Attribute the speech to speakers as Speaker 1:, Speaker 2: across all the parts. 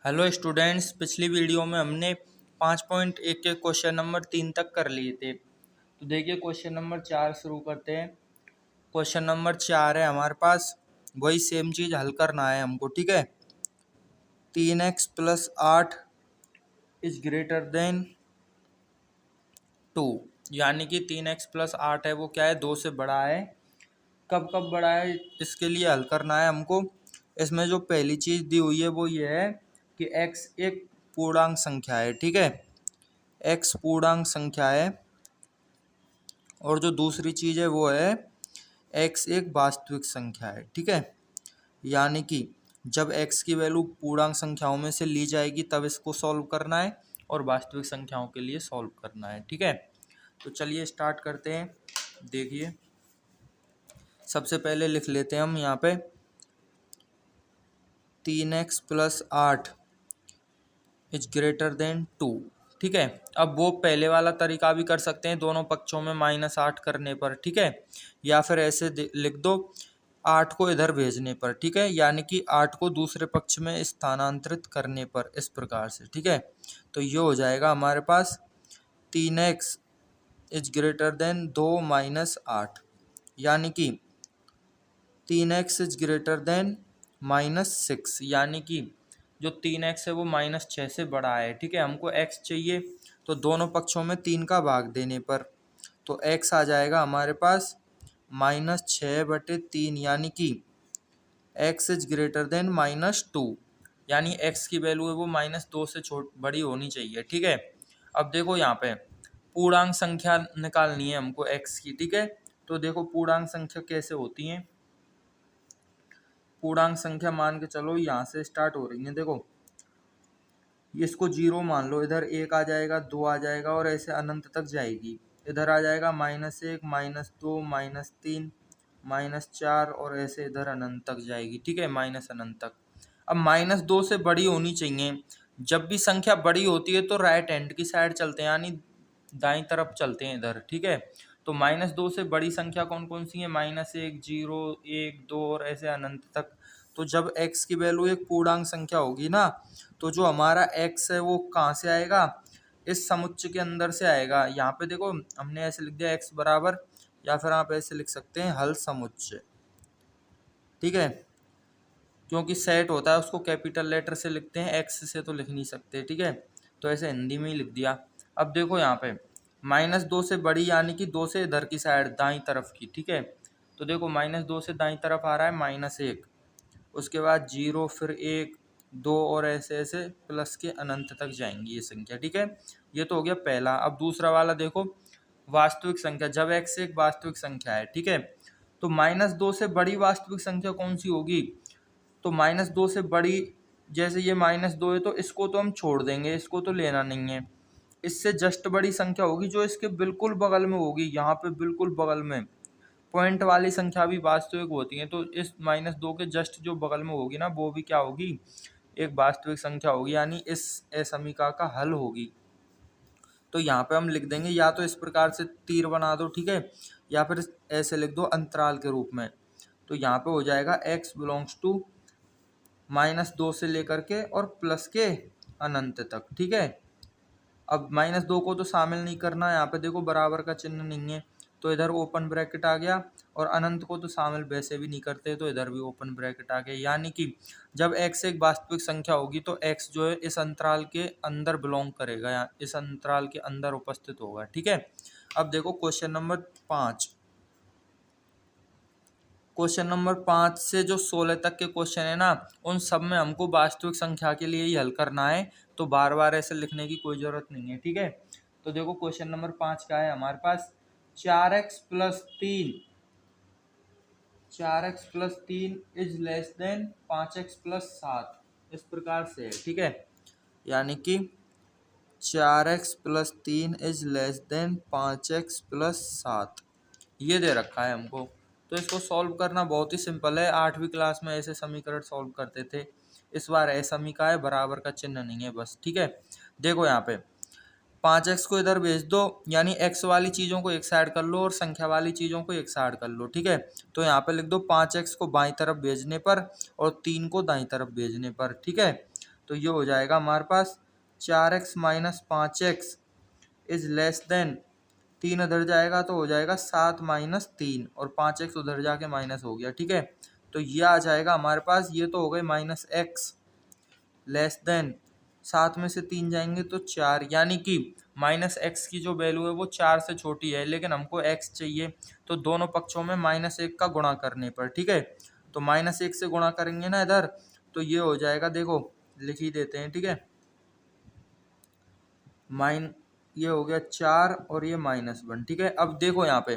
Speaker 1: Hello students, पिछली video में हमने 5.1 के क्वेश्चन नंबर 3 तक कर लिए थे। तो देखिए क्वेश्चन नंबर 4 शुरू करते हैं। क्वेश्चन नंबर 4 है हमारे पास, वही सेम चीज़ हल करना है हमको। ठीक है, 3x plus 8 is greater then 2, यानी कि 3x प्लस 8 है वो क्या है, 2 से बड़ा है। कब कब बड़ा है इसके लिए हल करना है हमको। इसमें जो पहली चीज़ दी हुई है वो ये है कि x एक पूर्णांक संख्या है। ठीक है, x पूर्णांक संख्या है, और जो दूसरी चीज़ है वो है x एक वास्तविक संख्या है। ठीक है, यानी कि जब x की वैल्यू पूर्णांक संख्याओं में से ली जाएगी तब इसको सॉल्व करना है, और वास्तविक संख्याओं के लिए सॉल्व करना है। ठीक है, तो चलिए स्टार्ट करते हैं। देखिए सबसे पहले लिख लेते हैं हम यहाँ पे 3x plus 8 is greater then 2। ठीक है, अब वो पहले वाला तरीका भी कर सकते हैं, दोनों पक्षों में -8 करने पर। ठीक है, या फिर ऐसे लिख दो 8 को इधर भेजने पर। ठीक है, यानी कि 8 को दूसरे पक्ष में स्थानांतरित करने पर, इस प्रकार से। ठीक है, तो ये हो जाएगा हमारे पास 3x is greater then 2 minus 8, यानी कि 3x इज ग्रेटर देन -6, यानी कि जो 3x है वो -6 से बड़ा है। ठीक है, हमको x चाहिए, तो दोनों पक्षों में 3 का भाग देने पर तो x आ जाएगा हमारे पास -6/3, यानी कि x इज ग्रेटर देन -2, यानी x की वैल्यू है वो -2 से बड़ी होनी चाहिए। ठीक है, अब देखो यहाँ पे पूर्णांक संख्या निकालनी है हमको x की। ठीक है, तो देखो पूर्णांक संख्या कैसे होती है। पूर्णांक संख्या मान के चलो यहाँ से स्टार्ट हो रही है। देखो इसको 0 मान लो, इधर 1 आ जाएगा, 2 आ जाएगा, और ऐसे अनंत तक जाएगी। इधर आ जाएगा -1, -2, -3, -4, और ऐसे इधर अनंत तक जाएगी। ठीक है, माइनस अनंत तक। अब -2 से बड़ी होनी चाहिए। जब भी संख्या बड़ी होती है तो राइट हैंड की साइड चलते हैं, यानी दाईं तरफ चलते हैं इधर। ठीक है, तो -2 से बड़ी संख्या कौन कौन सी है, -1, 0, 1, 2, और ऐसे अनंत तक। तो जब x की वैल्यू एक पूर्णांक संख्या होगी ना, तो जो हमारा x है वो कहाँ से आएगा, इस समुच्चय के अंदर से आएगा। यहाँ पे देखो हमने ऐसे लिख दिया x बराबर, या फिर आप ऐसे लिख सकते हैं हल समुच्चय। ठीक है, क्योंकि सेट होता है उसको कैपिटल लेटर से लिखते हैं, x से तो लिख नहीं सकते। ठीक है, तो ऐसे हिंदी में ही लिख दिया। अब देखो यहाँ पे -2 से बड़ी, यानी कि 2 से इधर की साइड दाईं तरफ की। ठीक है, तो देखो -2 से दाईं तरफ आ रहा है -1, उसके बाद 0, फिर 1, 2, और ऐसे ऐसे प्लस के अनंत तक जाएंगी ये संख्या। ठीक है, ये तो हो गया पहला। अब दूसरा वाला देखो, वास्तविक संख्या, जब x एक वास्तविक संख्या है। ठीक है, तो -2 से बड़ी वास्तविक संख्या कौन सी होगी, तो -2 से बड़ी, जैसे ये -2 है तो इसको तो हम छोड़ देंगे, इसको तो लेना नहीं है। इससे जस्ट बड़ी संख्या होगी जो इसके बिल्कुल बगल में होगी, यहाँ पे बिल्कुल बगल में। पॉइंट वाली संख्या भी वास्तविक होती है, तो इस -2 के जस्ट जो बगल में होगी ना, वो भी क्या होगी, एक वास्तविक संख्या होगी, यानी इस असमीका का हल होगी। तो यहाँ पे हम लिख देंगे, या तो इस प्रकार से तीर बना दो। ठीक है, या फिर ऐसे लिख दो अंतराल के रूप में। तो यहाँ पे हो जाएगा x बिलोंग्स टू -2 से लेकर के और प्लस के अनंत तक। ठीक है, अब -2 को तो शामिल नहीं करना, यहाँ पे देखो बराबर का चिन्ह नहीं है, तो इधर ओपन ब्रैकेट आ गया, और अनंत को तो शामिल वैसे भी नहीं करते, तो इधर भी ओपन ब्रैकेट आ गया। यानी कि जब x एक वास्तविक संख्या होगी तो x जो है इस अंतराल के अंदर बिलोंग करेगा, या इस अंतराल के अंदर उपस्थित होगा। ठीक है, अब देखो क्वेश्चन नंबर 5। क्वेश्चन नंबर 5 से जो 16 तक के क्वेश्चन है ना, उन सब में हमको वास्तविक संख्या के लिए ही हल करना है, तो बार बार ऐसे लिखने की कोई ज़रूरत नहीं है। ठीक है, तो देखो क्वेश्चन नंबर 5 का है हमारे पास 4x plus 3 is less then 5x plus 7, इस प्रकार से है। ठीक है, यानी कि 4x plus 3 is less then 5x plus 7, ये दे रखा है हमको। तो इसको सॉल्व करना बहुत ही सिंपल है, 8वीं क्लास में ऐसे समीकरण सॉल्व करते थे। इस बार असमीका है, बराबर का चिन्ह नहीं है बस। ठीक है, देखो यहाँ पे 5x को इधर भेज दो, यानी x वाली चीज़ों को एक साइड कर लो और संख्या वाली चीज़ों को एक साइड कर लो। ठीक है, तो यहाँ पे लिख दो 5x को बाईं तरफ भेजने पर और 3 को दाईं तरफ भेजने पर। ठीक है, तो ये हो जाएगा हमारे पास 4x minus 5x is less then, 3 उधर जाएगा तो हो जाएगा 7 माइनस 3 और 5x उधर जाके माइनस हो गया। ठीक है, तो ये आ जाएगा हमारे पास, ये तो हो गए माइनस एक्स लेस देन, 7 में से 3 जाएंगे तो 4, यानी कि माइनस एक्स की जो वैल्यू है वो 4 से छोटी है, लेकिन हमको x चाहिए, तो दोनों पक्षों में -1 का गुणा करने पर, ठीक है, तो -1 से गुणा करेंगे ना इधर, तो ये हो जाएगा, देखो लिख ही देते हैं, ठीक है, ये हो गया 4 और ये -1, ठीक है। अब देखो यहाँ पे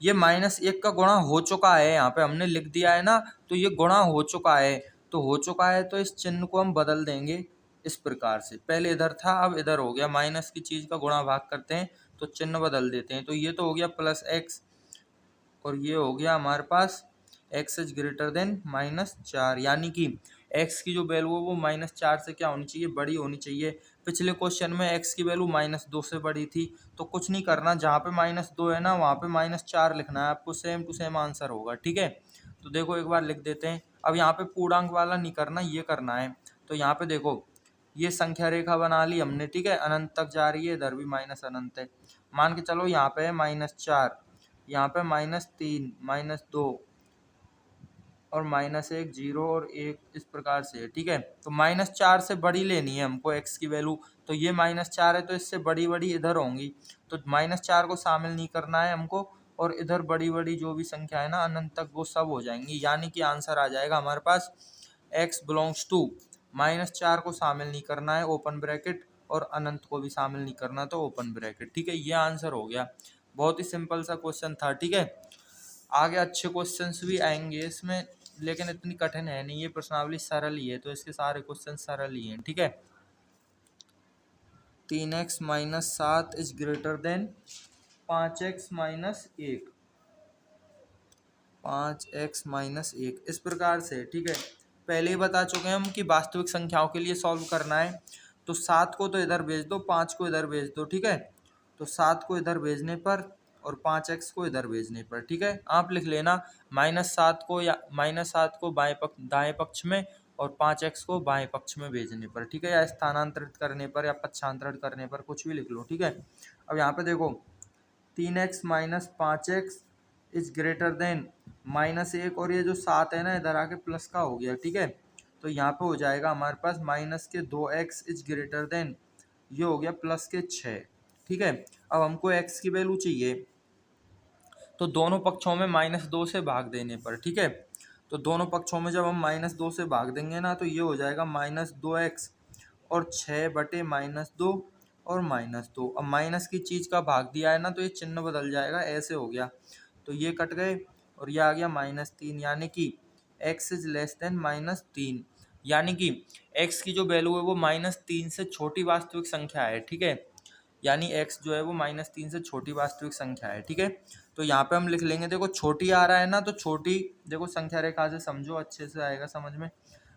Speaker 1: ये -1 का गुणा हो चुका है, यहाँ पे हमने लिख दिया है ना, तो ये गुणा हो चुका है, तो हो चुका है तो इस चिन्ह को हम बदल देंगे इस प्रकार से, पहले इधर था अब इधर हो गया, माइनस की चीज का गुणा भाग करते हैं तो चिन्ह बदल देते हैं, तो ये तो हो गया +x और ये हो गया हमारे पास x इज ग्रेटर देन -4, यानी कि x की जो वैल्यू है वो -4 से क्या होनी चाहिए, बड़ी होनी चाहिए। पिछले क्वेश्चन में x की वैल्यू -2 से बड़ी थी, तो कुछ नहीं करना, जहाँ पे -2 है ना वहाँ पे -4 लिखना है आपको, सेम टू सेम आंसर होगा। ठीक है, तो देखो एक बार लिख देते हैं। अब यहाँ पे पूर्णांक वाला नहीं करना, ये करना है, तो यहाँ पे देखो ये संख्या रेखा बना ली हमने, ठीक है, अनंत तक जा रही है, इधर भी माइनस अनंत है, मान के चलो यहाँ पे है -4, यहाँ पे -3, -2 और -1, 0 और 1 इस प्रकार से है। ठीक है, तो -4 से बड़ी लेनी है हमको x की वैल्यू, तो ये -4 है तो इससे बड़ी बड़ी इधर होंगी, तो -4 को शामिल नहीं करना है हमको, और इधर बड़ी बड़ी जो भी संख्या है ना अनंत तक वो सब हो जाएंगी, यानी कि आंसर आ जाएगा हमारे पास x बिलोंग्स टू, -4 को शामिल नहीं करना है ओपन ब्रैकेट, और अनंत को भी शामिल नहीं करना तो ओपन ब्रैकेट। ठीक है, ये आंसर हो गया, बहुत ही सिंपल सा क्वेश्चन था। ठीक है, आगे अच्छे क्वेश्चंस भी आएंगे इसमें, लेकिन इतनी कठिन है नहीं, ये प्रश्नावली सरल ही है, तो इसके सारे क्वेश्चन सरल ही हैं। ठीक है, 3x minus 7 is greater then 5x minus 1, 5x minus 1 इस प्रकार से। ठीक है, पहले ही बता चुके हैं हम कि वास्तविक संख्याओं के लिए सॉल्व करना है, तो 7 को तो इधर भेज दो, 5 को इधर भेज दो। ठीक है, तो 7 को इधर भेजने पर और 5x को इधर भेजने पर, ठीक है, आप लिख लेना -7 को या -7 को दाएं पक्ष में और 5x को बाएं पक्ष में भेजने पर, ठीक है, या स्थानांतरित करने पर या पक्षांतरण करने पर, कुछ भी लिख लो। ठीक है, अब यहाँ पे देखो 3x minus 5x is greater then -1, और ये जो 7 है ना इधर आके प्लस का हो गया। ठीक है, तो यहाँ पे हो जाएगा हमारे पास -2x इज ग्रेटर देन, ये हो गया +6। ठीक है, अब हमको x की वैल्यू चाहिए, तो दोनों पक्षों में -2 से भाग देने पर, ठीक है, तो दोनों पक्षों में जब हम -2 से भाग देंगे ना, तो ये हो जाएगा -2x और 6/-2 और -2। अब माइनस की चीज़ का भाग दिया है ना, तो ये चिन्ह बदल जाएगा, ऐसे हो गया, तो ये कट गए और ये आ गया -3, यानी कि x इज लेस देन -3, यानी कि x की जो वैल्यू है वो -3 से छोटी वास्तविक संख्या है। ठीक है, यानी x जो है वो -3 से छोटी वास्तविक संख्या है। ठीक है, तो यहाँ पे हम लिख लेंगे, देखो छोटी आ रहा है ना, तो छोटी देखो संख्या रेखा से समझो, अच्छे से आएगा समझ में।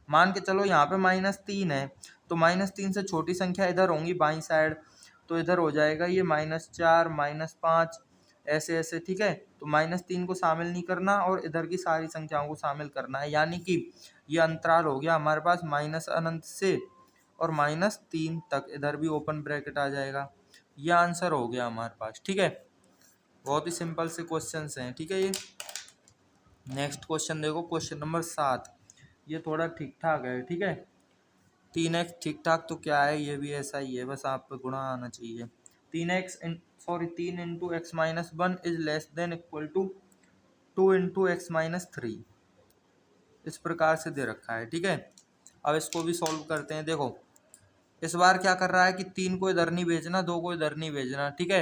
Speaker 1: मान के चलो यहाँ पे -3 है, तो -3 से छोटी संख्या इधर होंगी बाई साइड, तो इधर हो जाएगा ये -4, -5 ऐसे ऐसे। ठीक है, तो -3 को शामिल नहीं करना और इधर की सारी संख्याओं को शामिल करना है, यानी कि ये अंतराल हो गया हमारे पास -अनंत से और -3 तक, इधर भी ओपन ब्रैकेट आ जाएगा, ये आंसर हो गया हमारे पास। ठीक है, बहुत ही सिंपल से क्वेश्चंस हैं। ठीक है, ये नेक्स्ट क्वेश्चन देखो, क्वेश्चन नंबर 7, ये थोड़ा ठीक ठाक है। ठीक है, 3x ठीक ठाक तो क्या है, ये भी ऐसा ही है, बस आप पे गुणा आना चाहिए। 3 into X minus 1 is less than equal to 2 into X minus 3, इस प्रकार से दे रखा है। ठीक है, अब इसको भी सॉल्व करते हैं। देखो इस बार क्या कर रहा है कि 3 को इधर नहीं भेजना, 2 को इधर नहीं भेजना। ठीक है,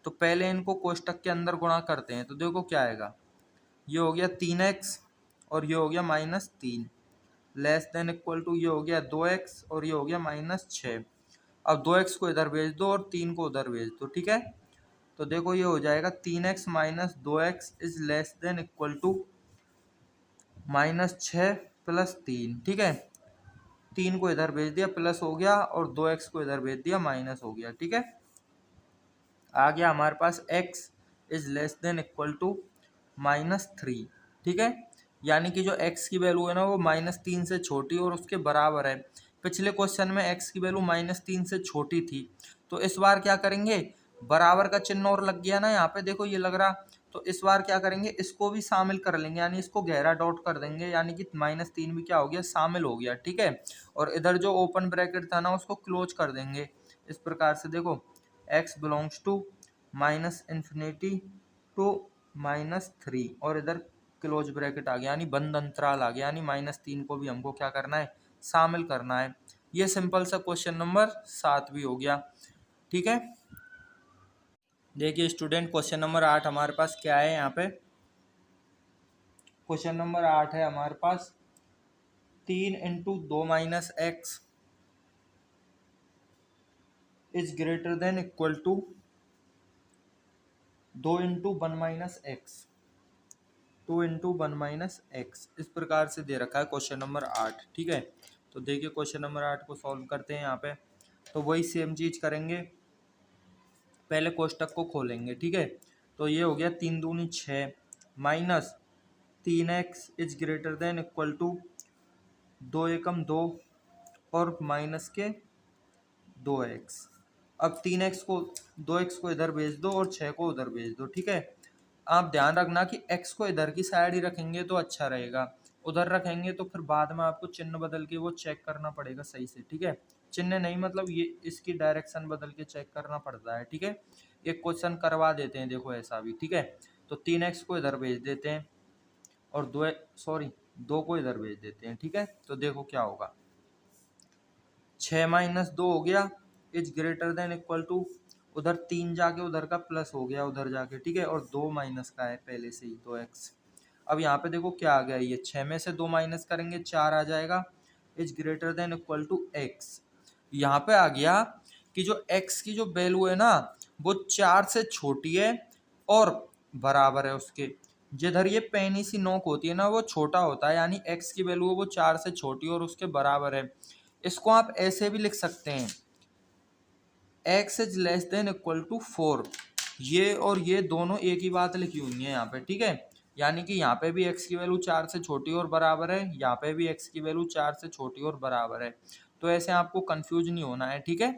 Speaker 1: तो पहले इनको कोष्टक के अंदर गुणा करते हैं, तो देखो क्या आएगा, ये हो गया 3x और ये हो गया -3 लेस देन इक्वल टू, ये हो गया 2x और ये हो गया -6। अब 2x को इधर भेज दो और 3 को उधर भेज दो। ठीक है, तो देखो ये हो जाएगा 3x minus 2x is less than equal to -6 + 3। ठीक है, 3 को इधर भेज दिया प्लस हो गया और 2x को इधर भेज दिया माइनस हो गया। ठीक है, आ गया हमारे पास x is less than equal to -3। ठीक है, यानी कि जो x की वैल्यू है ना वो -3 से छोटी और उसके बराबर है, पिछले क्वेश्चन में x की वैल्यू -3 से छोटी थी, तो इस बार क्या करेंगे, बराबर का चिन्ह और लग गया ना यहाँ पे, देखो ये लग रहा, तो इस बार क्या करेंगे, इसको भी शामिल कर लेंगे, यानी इसको गहरा डॉट कर देंगे, यानी कि -3 भी क्या हो गया, शामिल हो गया, ठीक है। और इधर जो ओपन ब्रैकेट था ना उसको क्लोज कर देंगे। इस प्रकार से देखो x बिलोंग्स टू -∞ टू -3 और इधर क्लोज ब्रैकेट आ गया, यानी बंद अंतराल आ गया, यानी -3 को भी हमको क्या करना है, शामिल करना है। ये सिंपल सा क्वेश्चन नंबर 7 भी हो गया, ठीक है। देखिए स्टूडेंट, क्वेश्चन नंबर 8 हमारे पास क्या है यहाँ पे, क्वेश्चन नंबर 8 है हमारे पास 3 × 2 - x is greater than equal to 2 × 1 - x, 2 × 1 - x, इस प्रकार से दे रखा है क्वेश्चन नंबर 8, ठीक है। तो देखिए क्वेश्चन नंबर 8 को सॉल्व करते हैं यहाँ पे, तो वही सेम चीज करेंगे, पहले कोष्टक को खोलेंगे, ठीक है। तो ये हो गया 3 दूनी 6 minus 3x is greater than equal to 2 एकम 2 और माइनस के 2x। अब 3x को 2x को इधर भेज दो और 6 को उधर भेज दो, ठीक है। आप ध्यान रखना कि x को इधर की साइड ही रखेंगे तो अच्छा रहेगा, उधर रखेंगे तो फिर बाद में आपको चिन्ह बदल के वो चेक करना पड़ेगा सही से, ठीक है। चिन्ह नहीं मतलब ये इसकी डायरेक्शन बदल के चेक करना पड़ता है, ठीक है। एक क्वेश्चन करवा देते हैं देखो ऐसा भी, ठीक है। तो 3x को इधर भेज देते हैं और 2 को इधर भेज देते हैं, ठीक है। तो देखो क्या होगा, 6 - 2 हो गया is greater than equal to, उधर 3 जाके उधर का प्लस हो गया उधर जाके, ठीक है। और 2 माइनस का है पहले से ही 2x। अब यहाँ पे देखो क्या आ गया, ये 6 में से 2 माइनस करेंगे 4 आ जाएगा is greater than equal to x। यहाँ पे आ गया कि जो x की जो वैल्यू है ना वो 4 से छोटी है और बराबर है उसके, जिधर ये पैनी सी नोक होती है ना वो छोटा होता है, यानी x की वैल्यू वो 4 से छोटी और उसके बराबर है। इसको आप ऐसे भी लिख सकते हैं, x is less than equal to 4। ये और ये दोनों एक ही बात लिखी हुई है यहाँ पे, ठीक है। यानी कि यहाँ पे भी x की वैल्यू 4 से छोटी और बराबर है, यहाँ पे भी x की वैल्यू 4 से छोटी और बराबर है। तो ऐसे आपको कंफ्यूज नहीं होना है, ठीक है।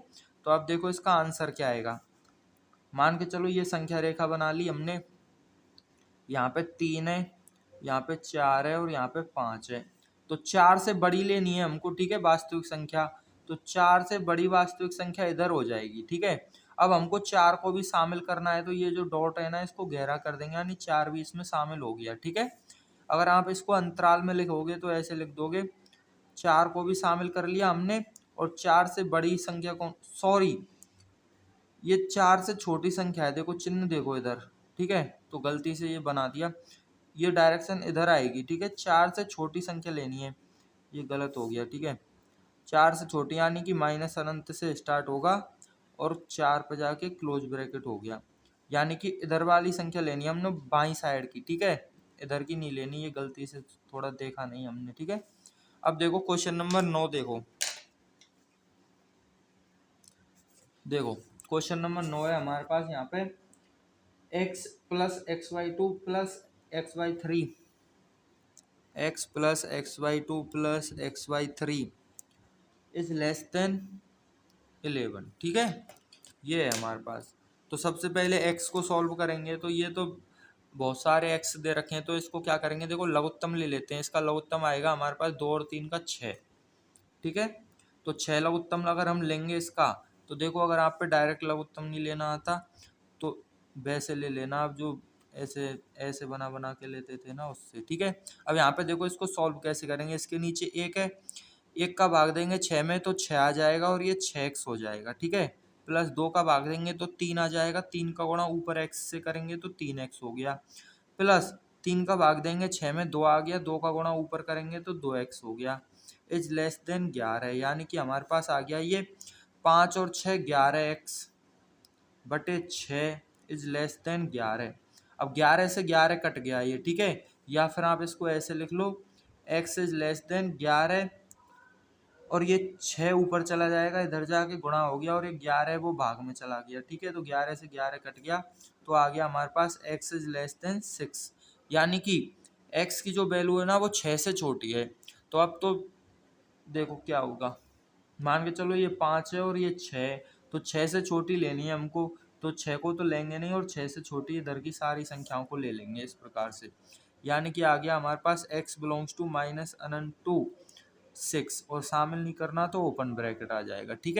Speaker 1: तो अब देखो इसका आंसर क्या आएगा, मान के चलो ये संख्या रेखा बना ली हमने, यहाँ पे 3 है, यहाँ पे 4 है और यहाँ पे 5 है। तो 4 से बड़ी लेनी है हमको, ठीक है, वास्तविक संख्या। तो 4 से बड़ी वास्तविक संख्या इधर हो जाएगी, ठीक है। अब हमको 4 को भी शामिल करना है, तो ये जो डॉट है ना इसको गहरा कर देंगे, यानी 4 भी इसमें शामिल हो गया, ठीक है। अगर आप इसको अंतराल में लिखोगे तो ऐसे लिख दोगे, 4 को भी शामिल कर लिया हमने और 4 से बड़ी संख्या को, सॉरी ये 4 से छोटी संख्या है, देखो चिन्ह देखो इधर, ठीक है। तो गलती से ये बना दिया, ये डायरेक्शन इधर आएगी, ठीक है। 4 से छोटी संख्या लेनी है, ये गलत हो गया, ठीक है। 4 से छोटी यानी कि माइनस अनंत से स्टार्ट होगा और 4 पे जाके क्लोज ब्रैकेट हो गया, यानी कि इधर वाली संख्या लेनी है हमने बाई साइड की, ठीक है, इधर की नहीं लेनी, ये गलती से थोड़ा देखा नहीं हमने, ठीक है। अब देखो क्वेश्चन नंबर 9 देखो, देखो क्वेश्चन नंबर 9 है हमारे पास यहाँ पे, x plus xy2 plus xy3, x plus xy2 plus xy3 is less then 11, ठीक है। ये है हमारे पास। तो सबसे पहले x को सॉल्व करेंगे, तो ये तो बहुत सारे x दे रखे हैं, तो इसको क्या करेंगे, देखो लघुत्तम ले लेते हैं। इसका लघुत्तम आएगा हमारे पास 2 और 3 का 6, ठीक है। तो 6 लघुत्तम अगर हम लेंगे इसका, तो देखो अगर आप पे डायरेक्ट लघुत्तम नहीं लेना आता तो वैसे ले लेना, आप जो ऐसे ऐसे बना बना के लेते थे ना उससे, ठीक है। अब यहाँ पे देखो इसको सॉल्व कैसे करेंगे, इसके नीचे 1 है, 1 का भाग देंगे 6 में तो 6 आ जाएगा और ये 6x हो जाएगा, ठीक है। प्लस 2 का भाग देंगे तो 3 आ जाएगा, 3 का गुणा ऊपर x से करेंगे तो 3x हो गया, प्लस 3 का भाग देंगे 6 में 2 आ गया, 2 का गुणा ऊपर करेंगे तो 2x हो गया इज लेस देन 11, यानी कि हमारे पास आ गया ये 5 और 6 11x बटे 6 इज लेस देन 11। अब 11 से 11 कट गया ये, ठीक है। या फिर आप इसको ऐसे लिख लो, x इज लेस देन 11 और ये 6 ऊपर चला जाएगा, इधर जाके गुणा हो गया और ये 11 वो भाग में चला गया, ठीक है। तो 11 से 11 कट गया तो आ गया हमारे पास x इज लेस देन 6, यानी कि x की जो वैल्यू है ना वो 6 से छोटी है। तो अब तो देखो क्या होगा, मान के चलो ये 5 है और ये 6 है, तो 6 से छोटी लेनी है हमको, तो 6 को तो लेंगे नहीं और 6 से छोटी इधर की सारी संख्याओं को ले लेंगे इस प्रकार से। यानी कि आ गया हमारे पास x बिलोंग्स टू माइनस अनंत टू 6 और शामिल नहीं करना तो ओपन ब्रैकेट आ जाएगा। ठीक है।